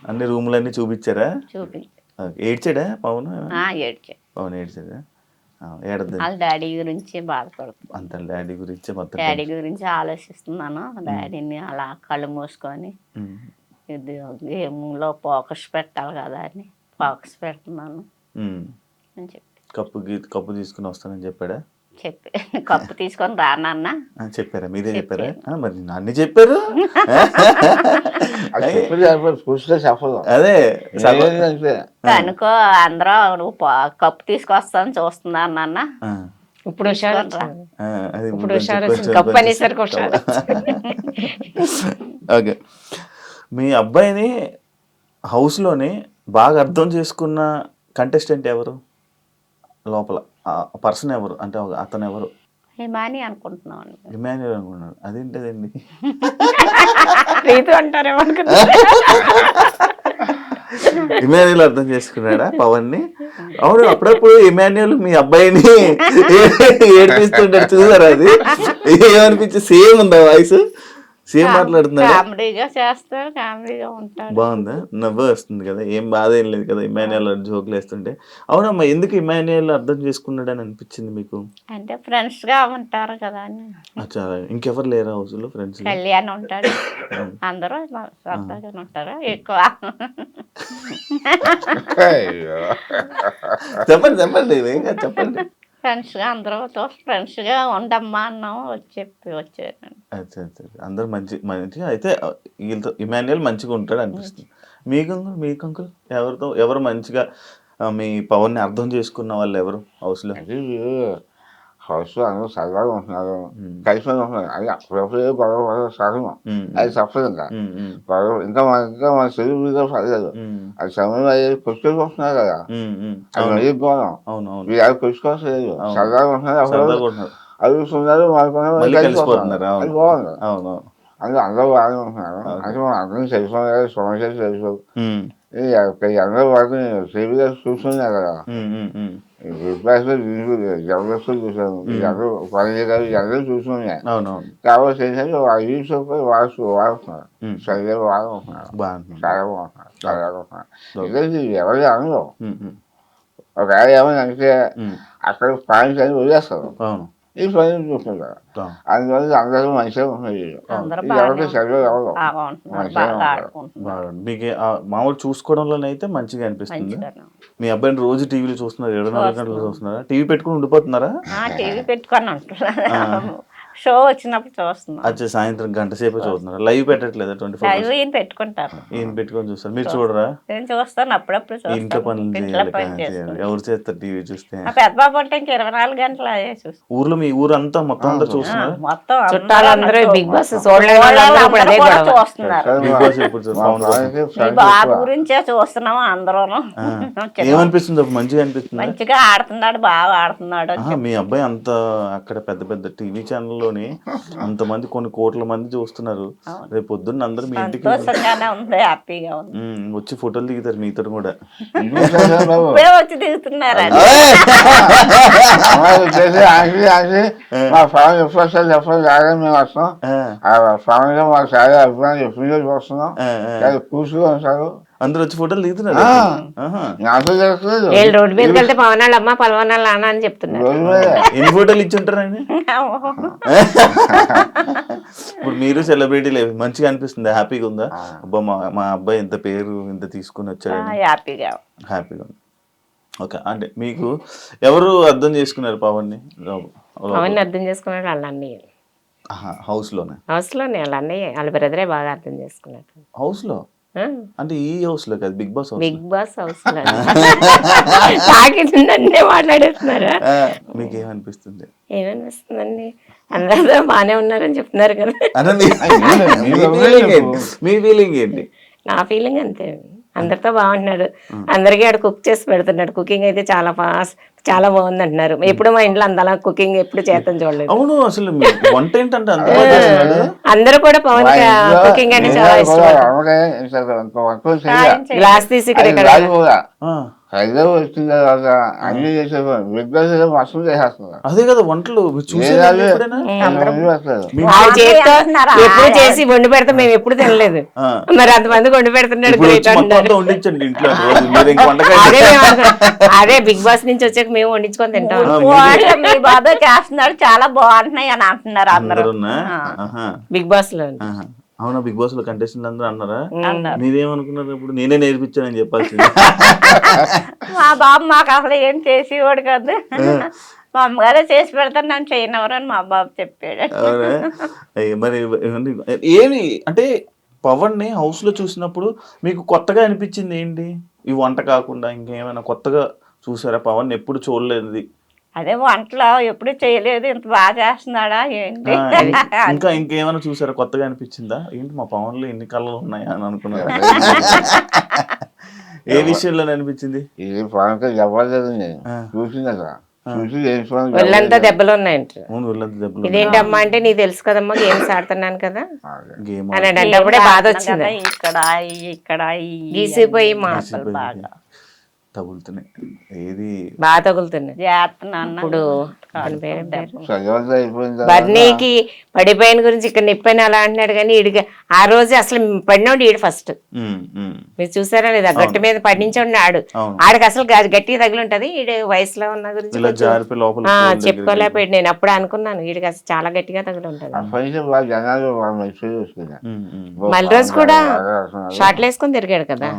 అన్ని రూములన్నీ చూపించారా? ఏడ్చాడా పవన్? ఏడ్చా. పవన్ ఏడ్చాడా? వాళ్ళ డాడీ గురించి బాధపడుతుంది. అంత డాడీ గురించి మొత్తం డాడీ గురించి ఆలోచిస్తున్నాను. డాడీని అలా కళ్ళు మూసుకొని ఇది గేమ్లో ఫోకస్ పెట్టాలి కదా అని ఫోకస్ పెడుతున్నాను అని చెప్పి కప్పు తీసుకుని వస్తానని చెప్పాడా? కప్పు తీసుకొని రానన్నా చెప్పారా? మీరే చెప్పారా? మరి నన్ను చెప్పారు. అదే అనుకో అందరూ నువ్వు కప్పు తీసుకొస్తాను చూస్తున్నాను నాన్న. ఇప్పుడు కప్పు అనేసరికి హుషారు. ఓకే. మీ అబ్బాయిని హౌస్లోని బాగా అర్థం చేసుకున్న కంటెస్టెంట్ ఎవరు? లోపల పర్సన్ ఎవరు? అంటే అతను ఎవరు? హిమాని అనుకుంటున్నాను. ఇమాన్యుయల్ అనుకున్నాడు. అదేంటదండి? అంటారేమో. ఇమాన్యుయల్ అర్థం చేసుకున్నాడా పవన్ ని? అవును, అప్పుడప్పుడు ఇమాన్యుయల్ మీ అబ్బాయిని ఏడిపిస్తుంటాడు, చూసారా? అది ఏమనిపించి సేమ్ ఉందా వాయిస్? సేమ్ మాట్లాడుతున్నాడు. కామెడీగా చేస్తాడు, కామెడీగా ఉంటాడు. బాగుందా? నవ్వు వస్తుంది కదా? ఏం బాధ ఏం లేదు కదా ఇమాన్యుయల్ జోకులు వేస్తుంటే? అవునమ్మా, ఎందుకు ఇమాన్యుయల్ అర్థం చేసుకున్నాడు అని అనిపించింది మీకు? అంటే ఫ్రెండ్స్ గా ఉంటారు కదా అని. అచ్చా, ఇంకెవరు లేరా హౌస్ లో ఫ్రెండ్స్? కళ్యాణ్ ఉంటాడు, అందరూ సరదాగా ఉంటారు ఎక్కువ. చెప్పండి చెప్పండి. ఫ్రెండ్స్ గా అందరితో ఫ్రెండ్స్ గా ఉండమ్మా అన్నాము, వచ్చారు. అందరు మంచిగా అయితే వీళ్ళతో ఇమాన్యుయల్ మంచిగా ఉంటాడు అనిపిస్తుంది. మీకు అంకుల్ ఎవరు మంచిగా మీ పవన్ ని అర్థం చేసుకున్న వాళ్ళు ఎవరు హౌస్ లో? హౌస్లో అందరూ సరదాగా ఉంటున్నారు, కలిసి ఉంటున్నారు. అది అప్పుడప్పుడు గొడవ సహజం, అది తప్పదు. గొడవ ఇంకా మన తెలుగు మీద పడలేదు. అది సమయం అయ్యేది కొట్టుకొని వస్తున్నారు కదా, అది మరీ ఘోరం. మీరు అది కొట్టుకోవాల్సి లేదు, సరదాగా ఉంటున్నారు, అడుగుతున్నారు, కలిసిపోతున్నారు. అది బాగుంది. అందరూ బాగానే ఉంటున్నారు. అంటే మనం అందరం తెలుసుకున్నారు, సమస్యలు తెలుసు. అందరూ వాటిని టీవీగా చూస్తున్నారు కదా, బిగ్బాస్లో జబర్దస్త్ చూసాను, అందరూ పని గారు అందరూ చూస్తున్నాయి. కాబట్టి ఏంటంటే యూట్యూబ్ పై వాడుతున్నారు, సరిగ్గా వాడుకుంటున్నారు, చాలా బాగుంటున్నారు, చాలా బాగుంటున్నారు. ఇదే ఎవరి అనుభవం. ఒకవేళ ఏమైనా అంటే అక్కడ పాయింట్స్ అని వదిలేస్తారు, ఈ పని చూస్తుంటారు. ఆ. అందువల్ల అందరూ మంచిగా ఉన్నాయి. అందరూ ఎవరికి చదువు ఎవరు బాగా ఉంటున్నారు, మంచిగా బాగా ఉంటారు. ఆడుకుంటున్నారు. బాగా మీకు మామూలు చూసుకోవడంలోనైతే మంచిగా అనిపిస్తుంది. మంచిగానే. మీ అబ్బాయిని రోజు టీవీలో చూస్తున్నారు, 24 గంటలు చూస్తున్నారా? టీవీ పెట్టుకుని ఉండిపోతున్నారా? టీవీ పెట్టుకొని అంటున్నారు, షో వచ్చినప్పుడు చూస్తున్నాం. అచ్చా, సాయంత్రం గంట సేపు చూస్తున్నారా? లైవ్ పెట్టట్లేదా? 24 లైవ్ ఈయన పెట్టుకుంటారు, ఈయన పెట్టుకొని చూస్తారు, మీరు చూడరా? నేను చూస్తాను, అప్పుడప్పుడు ఇంట్లో చూస్తాను. పనులు ఇంట్లో చేయాలి, పని చేయాలి. చేసుకుంటాను. ఎవరు చేస్తారు టీవీ చూస్తే? మా పెద్ద బాబు అంటే ఇంక 24 గంటలు అదే చూస్తాను. ఊర్లో మీ ఊరంతా మొత్తం అందరు చూస్తున్నారు. మొత్తం చుట్టాలందరూ అందరూ బిగ్ బాస్ చూడలేని వాళ్ళందరూ ఇప్పుడు అదే కూడా గొడవ. చూస్తున్నారు. బిగ్ బాస్ ఎప్పుడు చూస్తారు? పవన్ కోసం. మీ బాబు గురించే చూస్తున్నాము అందరూ. ఏమనిపిస్తుంది అప్పుడు? మంచిగా అనిపిస్తుంది. మంచిగా ఆడుతున్నాడు, బాగా ఆడుతున్నాడు అని మీ అబ్బాయి అంత అక్కడ పెద్ద పెద్ద టీవీ ఛానల్లోని అంతమంది కొన్ని కోట్ల మంది చూస్తున్నారు. రేపు పొద్దున్న అందరూ మీ ఇంటికి సంతోషంగానే ఉంది, హ్యాపీగా ఉంది. వచ్చి ఫోటోలు దిగుతారు మీతో కూడా. ఇప్పుడే వచ్చి దిగుతున్నారు. మా ఫ్యామిలీ ఎప్పుడు వస్తారు చెప్పండి, రాగా మేము వస్తాం. ఆ ఫ్యామిలీలో మాకు చాలా అభిప్రాయం ఎప్పుడు చూస్తున్నాం, కూర్చుని ఉంటారు. అందరూ వచ్చి ఫోటోలు దిగుతున్నారు. నాకు తెలుస్తుంది వీళ్ళు రోడ్డు మీదకి వెళ్తే పవన్ వాళ్ళ అమ్మ పలవన్ వాళ్ళ నాన్న అని చెప్తున్నారు. రోజు మీద ఎన్ని ఫోటోలు ఇచ్చి ఉంటారండి? ఇప్పుడు మీరు సెలబ్రిటీలు మంచిగా అనిపిస్తుంది, హ్యాపీగా ఉందా? అబ్బా మా అబ్బాయి ఇంత పేరు ఇంత తీసుకుని వచ్చాడు, హ్యాపీగా. హ్యాపీగా ఉంది. ఓకే, అంటే మీకు ఎవరు అర్థం చేసుకున్నారు పవన్ని? పవన్ అర్థం చేసుకున్నాడు వాళ్ళ అన్నయ్య, హౌస్ లోనే? హౌస్ లోనే వాళ్ళ అన్నయ్య వాళ్ళ బ్రదరే బాగా అర్థం చేసుకున్నాడు. హౌస్ లో అంటే ఈ హౌస్ లో కాదు, Bigg Boss house. Bigg Boss house లో నన్నే మాట్లాడేస్తున్నారా? మీకేమనిపిస్తుంది? ఏమనిపిస్తుందండి, అందరూ బాగానే ఉన్నారని చెప్తున్నారు కదా. మీ ఫీలింగ్ ఏంటి? నా ఫీలింగ్ అంతే, అందరితో బాగుంటున్నాడు, అందరికీ ఆడ కుక్ చేసి పెడుతున్నాడు. కుకింగ్ అయితే చాలా ఫాస్ట్, చాలా బాగుంది అంటున్నారు. ఎప్పుడు మా ఇంట్లో అంతలా కుకింగ్ ఎప్పుడు చేతం చూడలేదు. అవును, అసలు వంట ఏంటంటే అంత బాగా చేస్తున్నాడు. అందరూ కూడా పవన్ కుకింగ్ అంటే చాలా ఇష్టం. గ్లాస్ తీసి ఇక్కడ హైదరాబాద్ వచ్చిన తర్వాత అన్ని చేసేవాడు, బిగ్ బాస్ మస్తు చేసేస్తున్నారు. అదే కదా వంటలు చూసేది ఎప్పుడైనా? ఆ చేతితో ఎప్పుడు చేసి వండి పెడతా మేము ఎప్పుడు తినలేదు, మరి అంతమంది వండి పెడుతున్నాడు ఇప్పుడు గ్రేట్ వచ్చి మొత్తం అంటారు. అంతా వండించండి ఇంట్లో రోజు. మీరు ఇంక వంటకాయ అదే మేము అదే బిగ్ బాస్ నుంచి వచ్చాక మేము వండించుకొని తింటాం. మీ బాబాయ్ చేస్తున్నాడు, చాలా బాగుంటున్నాయి అని అంటున్నారు అందరూ. అందరున్నా? ఆహా. బిగ్ బాస్ లో ఆహా. అవునా, బిగ్ బాస్ లో కంటెస్టెంట్ అందరూ అన్నారా? అన్నారు. మీరేమనుకున్నారు? ఇప్పుడు నేనే నేర్పించానని చెప్పాల్సింది. మా బాబు మాకు అసలు ఏం చేసేవాడు కాదు, మా అమ్మగారే చేసి పెడతాను, నన్ను చేయనవరు అని మా బాబు చెప్పాడు. అవునా? అయ్య, మరి ఏమి అంటే పవన్ ని హౌస్ లో చూసినప్పుడు మీకు కొత్తగా అనిపించింది ఏంటి? ఈ వంట కాకుండా ఇంకేమైనా కొత్తగా చూసారా? పవన్ ఎప్పుడు చూడలేదు. అదే వంటలో ఎప్పుడు చేయలేదు, ఇంత బాగా చేస్తున్నాడా ఏంటి? ఇంకా ఇంకేమైనా చూసారా? కొత్తగా అనిపించిందా? ఏంటి మా పవన్ లో ఎన్ని కళలు ఉన్నాయా అని అనుకున్నారు? ఏ విషయంలో అనిపించింది? ఇది పవన్తో చెప్పలేదు, నేను చూసింది కదా, చూసి ఒళ్ళంతా దెబ్బలు ఉన్నాయంట. అవును, వెళ్ళదు దెబ్బలు. ఇదేంటమ్మా అంటే నీకు తెలుసు కదమ్మా గేమ్స్ ఆడుతున్నాను కదా గేమ్ అని అంటే బాధ వచ్చింది. ఇక్కడ గీసిపోయి మాటలు బాగా తగులుతున్నాయి, ఏది బాగా తగులుతున్నాయి. ఇప్పుడు బర్నీకి పడిపోయిన గురించి ఇక్కడ నిప్పని అలా అంటున్నాడు, కానీ ఈడికి ఆ రోజు అసలు పడినోడు ఈడు ఫస్ట్. మీరు చూసారా లేదా? గట్టి మీద పడించండి ఆడు, ఆడికి అసలు గట్టిగా తగిలి ఉంటది. ఈడు వయసులో ఉన్న గురించి చెప్పుకోలేకపోయాడు. నేను అప్పుడే అనుకున్నాను ఈడికి అసలు చాలా గట్టిగా తగిలి ఉంటది. మళ్ళీ రోజు కూడా షార్ట్లు వేసుకొని తిరిగాడు కదా,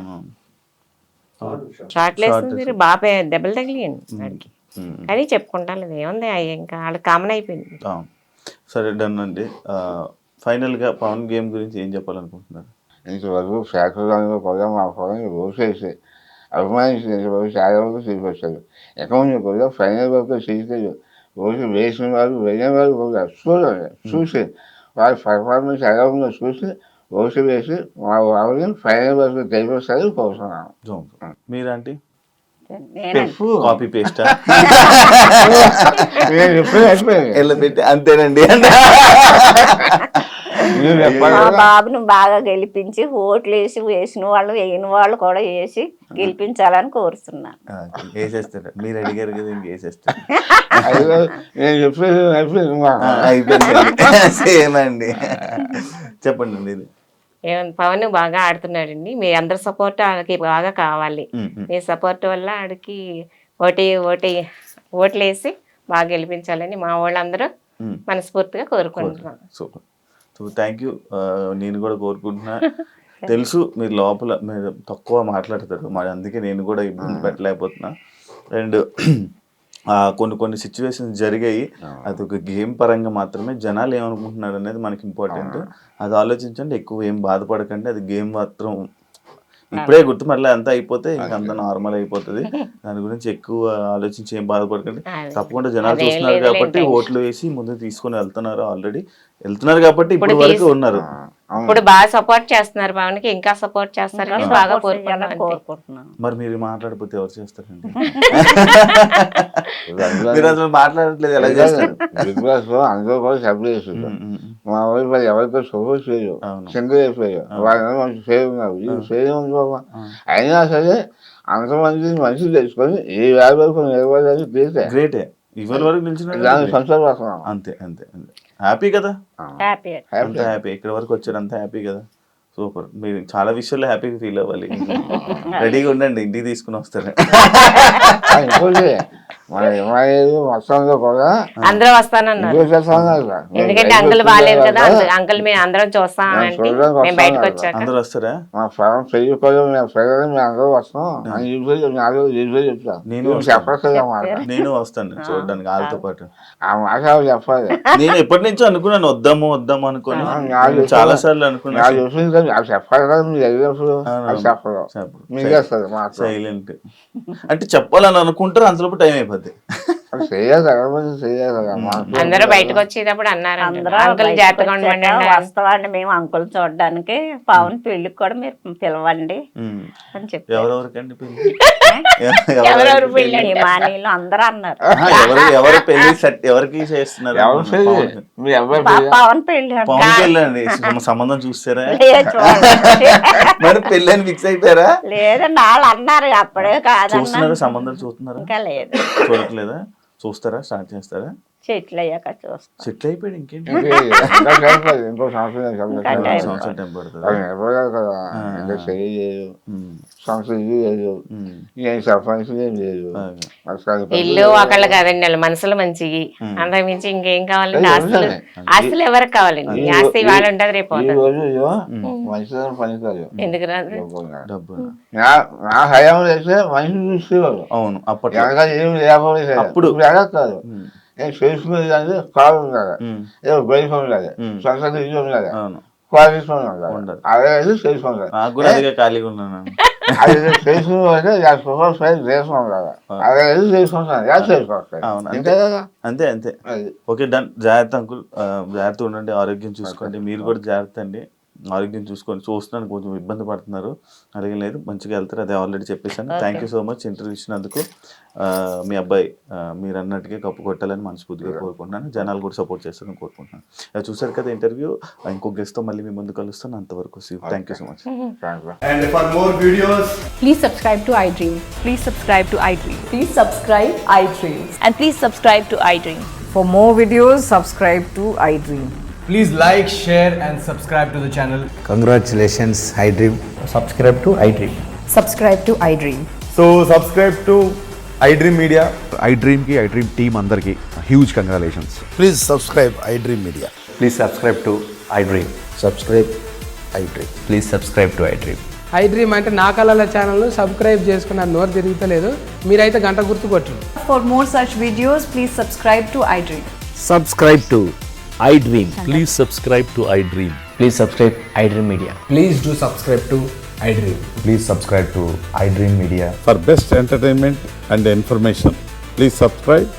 షార్ట్లు వేసుకొని తిరిగి బాగా దెబ్బలు తగిలియండి వాడికి. కానీ చెప్పుకుంటాను లేదు, ఏముంది ఇంకా వాళ్ళకి కామన్ అయిపోయింది. సరే, డన్ అండి. ఫైనల్ గా పవన్ గేమ్ గురించి ఏం చెప్పాలనుకుంటున్నారు? ఇంతవరకు శాఖలో కూడా మా పవన్ రోజు వేసి అభిమానించిన చాలా వరకు తీసుకొచ్చారు. అకౌంట్ కూడా ఫైనల్ వరకు తీసుకెళ్ళి రోజు వేసిన వాళ్ళు వెళ్ళిన వాళ్ళు కూడా చూసి వాళ్ళ పర్ఫార్మెన్స్ ఎలా ఉందో చూసి రోజు వేసి మా వాళ్ళని ఫైనల్ వరకు తెలిపిస్తారు కోరుతున్నాను. మీరంటే కాపీ పేస్ట్ పెట్టి అంతేనండి. మా బాబును బాగా గెలిపించి ఓట్లు వేసిన వాళ్ళు వేయని వాళ్ళు కూడా వేసి గెలిపించాలని కోరుతున్నాను. వేసేస్తారు, మీరు అడిగారు కదా, ఇంక వేసేస్తారు. సేమండి. చెప్పండి మీరు. పవన్ బాగా ఆడుతున్నాడండి, మీ అందరి సపోర్ట్ ఆడికి బాగా కావాలి. మీ సపోర్ట్ వల్ల ఆడికి ఓట్లేసి బాగా గెలిపించాలని మా వాళ్ళందరూ మనస్ఫూర్తిగా కోరుకుంటున్నాను. సూపర్. So thank you. నేను కూడా కోరుకుంటున్నా. తెలుసు మీరు లోపల మీరు తక్కువ మాట్లాడతారు, మరి అందుకే నేను కూడా ఇబ్బంది పెట్టలేకపోతున్నా. అండ్ కొన్ని సిచ్యువేషన్స్ జరిగాయి, అది ఒక గేమ్ పరంగా మాత్రమే. జనాలు ఏమనుకుంటున్నారు అనేది మనకి ఇంపార్టెంట్. అది ఆలోచించండి, ఎక్కువ ఏం బాధపడకండి. అది గేమ్ మాత్రం ఇప్పుడే గుర్తు, మళ్ళీ అంతా అయిపోతే ఇంకంతా నార్మల్ అయిపోతుంది. దాని గురించి ఎక్కువ ఆలోచించి ఏం బాధపడకండి. తప్పకుండా జనాలు చూస్తున్నారు కాబట్టి ఓట్లు వేసి ముందు తీసుకొని వెళ్తున్నారు కాబట్టి ఇప్పుడు వరకు ఉన్నారు. ఇప్పుడు బాగా సపోర్ట్ చేస్తున్నారు పవన్ కి, ఇంకా సపోర్ట్ చేస్తారని బాగా కోరుకుంటున్నాను. మరి మీరు మాట్లాడకపోతే ఎవరు చేస్తారండి? మీరు అసలు మాట్లాడట్లేదు, ఎలా చేస్తారు? బిగ్ బాస్ లో అందరూ కూడా సపోర్ట్ చేస్తారు. మా వాళ్ళు మరి ఎవరితో సపోర్ట్ చేయరు, సింగిల్ అయిపోయారు. వాళ్ళు సేవ్ ఉన్నారు, ఇది సేవ్ ఉంది బాబా. అయినా సరే అంతమంది మనుషులు తెచ్చుకొని ఈ వేల వరకు నిలబడాలని గ్రేటే. ఇవాళ వరకు నిలిచిన దానికి సంతోషపడుతున్నాం. అంతే అంతే అంతే. హ్యాపీ కదా, హ్యాపీ. అంత హ్యాపీ. ఇక్కడ వరకు వచ్చారు, అంత హ్యాపీ కదా. సూపర్. మీరు చాలా విషయాల్లో హ్యాపీగా ఫీల్ అవ్వాలి. రెడీగా ఉండండి, ఇంటికి తీసుకుని వస్తారు. ఇంకోటి మన హిమాలయ మొత్తంలో కూడా అందరూ వస్తానన్నారు, ఎందుకంటే అంకుల్ బాగాలేదు కదా, అంకుల్ మేము అందరం చూస్తామంటే మేము బయటకు వచ్చాక అందరూ వస్తారా? మా ఫలం పెళ్లి కూడా మేము ప్రజలు మేము అందరూ వస్తాం అని చెప్తాను. నేను వస్తాను చూడడానికి వాళ్ళతో పాటు. ఆ మాట చెప్పాలి. నేను ఎప్పటి నుంచో అనుకున్నాను వద్దాము అనుకుని, చాలా సార్లు అనుకున్నాను. అది చెప్పాలి కదా, మీరు వెళ్ళినప్పుడు అది చెప్పదు, మీకు వస్తుంది మాట. సైలెంట్ అంటే చెప్పాలని అనుకుంటారు, అంతలోపు టైం అయిపోద్ది. అందరూ బయటకు వచ్చేటప్పుడు అన్నారు అంకుల్ జాగ్రత్తగా ఉండండి. వస్తామండి మేము అంకుల్ చూడడానికి, పవన్ పెళ్లికి కూడా మీరు పిలవండి అని చెప్పి ఎవరెవరికండి పెళ్లి? ఎవరెవరు పెళ్లి అంటే మానీలు అందరూ అన్నారు. ఎవరు పెళ్లి ఎవరికి చేస్తున్నారు? పవన్ పెళ్లి పవన్ పెళ్లి అండి. సంబంధం చూస్తారా? లేదు చూడండి. మరి పెళ్లి అని ఫిక్స్ అయిపోయారా? లేదండి, వాళ్ళు అన్నారు అప్పుడే కాదన్నారు. చూస్తున్నారా? సంబంధాలు చూస్తున్నారా? ఇంకా లేదు. చూడట్లేదా? చూస్తారా? స్టార్ట్ చేస్తారా? చెట్లు అయ్యాక చూస్తాం. సెటిల్ అయిపోయాడు, ఇంకేంటి? ఇంకో సంవత్సరం టైం పడుతుంది. ఇల్లు ఒకళ్ళు కాదండి, వాళ్ళు మనసులు మంచివి. అంతకు మించి ఇంకేం కావాలండి? ఆస్తులు ఎవరికి కావాలండి? ఈ ఆస్తి వాళ్ళు ఉంటుంది, రేపు ఎందుకు రాదు? నా హయాం చేస్తే మనిషి చూసేవాళ్ళు. అవును, అప్పట్లో ఏమి లేకపోతే అప్పుడు కాదు. నేను చేసుకునేది అంటే కాదు ఉండాలి, ఏదో బయట ఉండాలి, సొంత ఇల్లు ఉండాలి, క్వాలిటీ ఉండాలి. అదే చేసుకుంటారు. నాకు కూడా అదిగా ఖాళీగా ఉన్నాను. అది చేసుకుంటే దేశం ఉండాలి. అదే చేసుకుంటాను, చేసుకోవాలి. అంతే కదా. అంతే అంతే. Okay, done. జాగ్రత్త అంకుల్, జాగ్రత్త ఉండండి, ఆరోగ్యం చూసుకోండి. మీరు కూడా జాగ్రత్త అండి, ఆరోగ్యం చూసుకొని. చూస్తున్నాను కొంచెం ఇబ్బంది పడుతున్నారు, అలాగే లేదు, మంచిగా వెళ్తారు, అదే ఆల్రెడీ చెప్పేశాను. Thank you so much interview ఇచ్చినందుకు. మీ అబ్బాయి మీరు అన్నట్టుగా కప్పు కొట్టాలని మనస్ఫూర్తిగా కోరుకుంటున్నాను. జనాలు కూడా సపోర్ట్ చేస్తారని కోరుకుంటున్నాను. చూసారు కదా ఇంటర్వ్యూ. ఇంకో గెస్ట్తో మళ్ళీ మీ ముందు కలుస్తాను. అంతవరకు thank you so much. And for more videos, please subscribe to iDream. Please subscribe to iDream. Please subscribe iDream. And please subscribe to iDream. For more videos, subscribe to iDream. please like, share and subscribe to the channel. Congratulations, iDream. Subscribe to iDream. Subscribe to iDream. So subscribe to iDream Media. iDream ki iDream team andarki huge congratulations. Please subscribe iDream Media. Please subscribe to iDream. Subscribe iDream. Please subscribe to iDream. iDream అంటే నా కళల ఛానల్ను సబ్స్క్రైబ్ చేసుకున్న నోరు తిరుగుతలేదు, మీరైతే గంట గుర్తు కొట్టండి. For more such videos, please subscribe to iDream. Subscribe to iDream. Please subscribe to iDream. Please subscribe iDream Media. Please do subscribe to iDream. Please subscribe to iDream Media. For best entertainment and information, please subscribe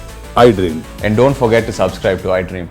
iDream. And don't forget to subscribe to iDream.